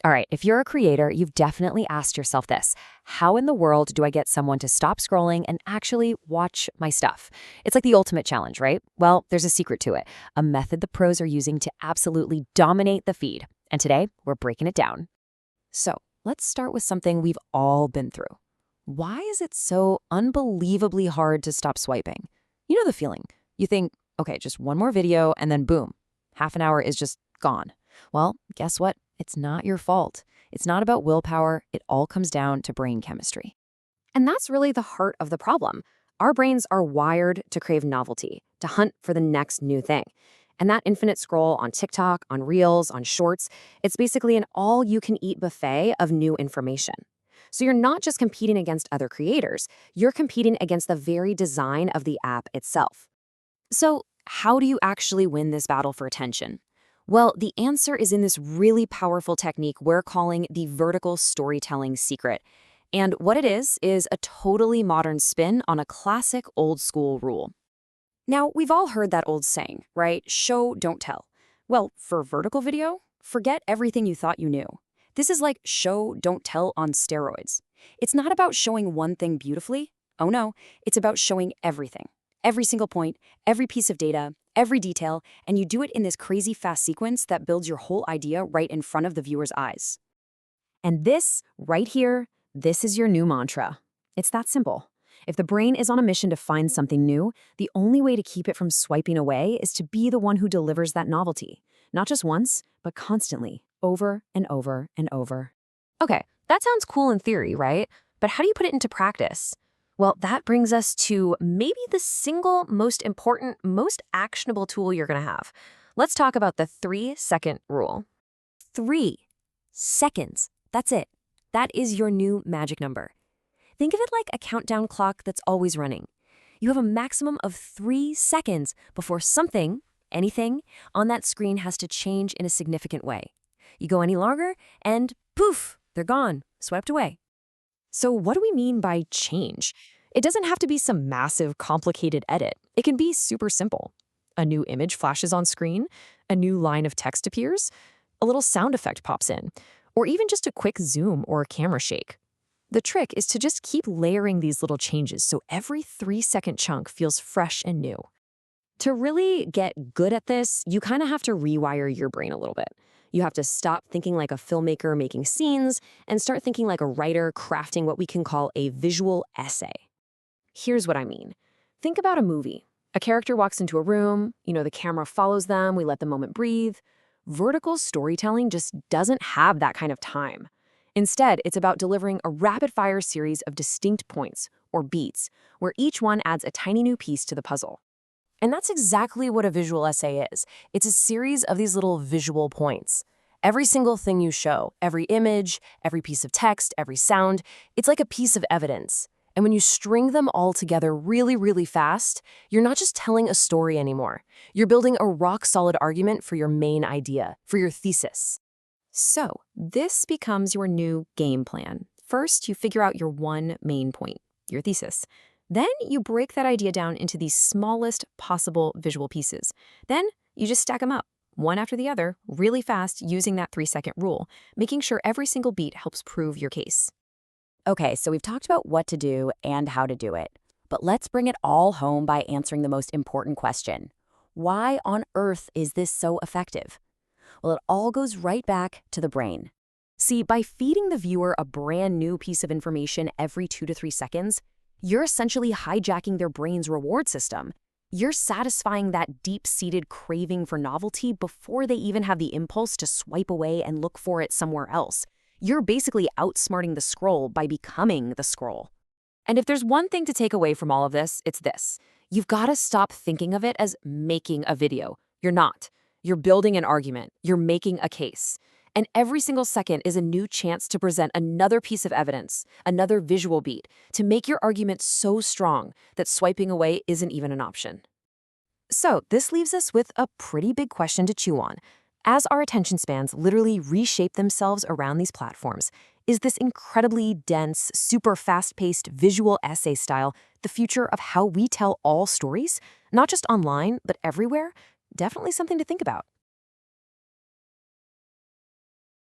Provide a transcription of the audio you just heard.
All right, if you're a creator, you've definitely asked yourself this. How in the world do I get someone to stop scrolling and actually watch my stuff? It's like the ultimate challenge, right? Well, there's a secret to it, a method the pros are using to absolutely dominate the feed. And today, we're breaking it down. So let's start with something we've all been through. Why is it so unbelievably hard to stop swiping? You know the feeling. You think, okay, just one more video and then boom, half an hour is just gone. Well, guess what? It's not your fault. It's not about willpower. It all comes down to brain chemistry. And that's really the heart of the problem. Our brains are wired to crave novelty, to hunt for the next new thing. And that infinite scroll on TikTok, on Reels, on Shorts, it's basically an all-you-can-eat buffet of new information. So you're not just competing against other creators, you're competing against the very design of the app itself. So how do you actually win this battle for attention? Well, the answer is in this really powerful technique we're calling the vertical storytelling secret. And what it is a totally modern spin on a classic old-school rule. Now, we've all heard that old saying, right? Show, don't tell. Well, for vertical video, forget everything you thought you knew. This is like show, don't tell on steroids. It's not about showing one thing beautifully. Oh no, it's about showing everything. Every single point, every piece of data, every detail, and you do it in this crazy fast sequence that builds your whole idea right in front of the viewer's eyes. And this, right here, this is your new mantra. It's that simple. If the brain is on a mission to find something new, the only way to keep it from swiping away is to be the one who delivers that novelty. Not just once, but constantly, over and over and over. Okay, that sounds cool in theory, right? But how do you put it into practice? Well, that brings us to maybe the single most important, most actionable tool you're going to have. Let's talk about the 3-second rule. 3 seconds. That's it. That is your new magic number. Think of it like a countdown clock that's always running. You have a maximum of 3 seconds before something, anything, on that screen has to change in a significant way. You go any longer, and poof, they're gone, swept away. So what do we mean by change? It doesn't have to be some massive, complicated edit. It can be super simple. A new image flashes on screen, a new line of text appears, a little sound effect pops in, or even just a quick zoom or a camera shake. The trick is to just keep layering these little changes so every 3-second chunk feels fresh and new. To really get good at this, you kind of have to rewire your brain a little bit. You have to stop thinking like a filmmaker making scenes and start thinking like a writer crafting what we can call a visual essay. Here's what I mean. Think about a movie. A character walks into a room, the camera follows them, we let the moment breathe. Vertical storytelling just doesn't have that kind of time. Instead, it's about delivering a rapid-fire series of distinct points, or beats, where each one adds a tiny new piece to the puzzle. And that's exactly what a visual essay is. It's a series of these little visual points. Every single thing you show, every image, every piece of text, every sound, it's like a piece of evidence. And when you string them all together really, really fast, you're not just telling a story anymore. You're building a rock-solid argument for your main idea, for your thesis. So, this becomes your new game plan. First, you figure out your one main point, your thesis. Then you break that idea down into the smallest possible visual pieces. Then you just stack them up, one after the other, really fast using that 3-second rule, making sure every single beat helps prove your case. Okay, so we've talked about what to do and how to do it. But let's bring it all home by answering the most important question. Why on earth is this so effective? Well, it all goes right back to the brain. See, by feeding the viewer a brand new piece of information every 2 to 3 seconds, you're essentially hijacking their brain's reward system. You're satisfying that deep-seated craving for novelty before they even have the impulse to swipe away and look for it somewhere else. You're basically outsmarting the scroll by becoming the scroll. And if there's one thing to take away from all of this, it's this. You've got to stop thinking of it as making a video. You're not. You're building an argument. You're making a case. And every single second is a new chance to present another piece of evidence, another visual beat, to make your argument so strong that swiping away isn't even an option. So this leaves us with a pretty big question to chew on. As our attention spans literally reshape themselves around these platforms, is this incredibly dense, super fast-paced visual essay style the future of how we tell all stories? Not just online, but everywhere? Definitely something to think about.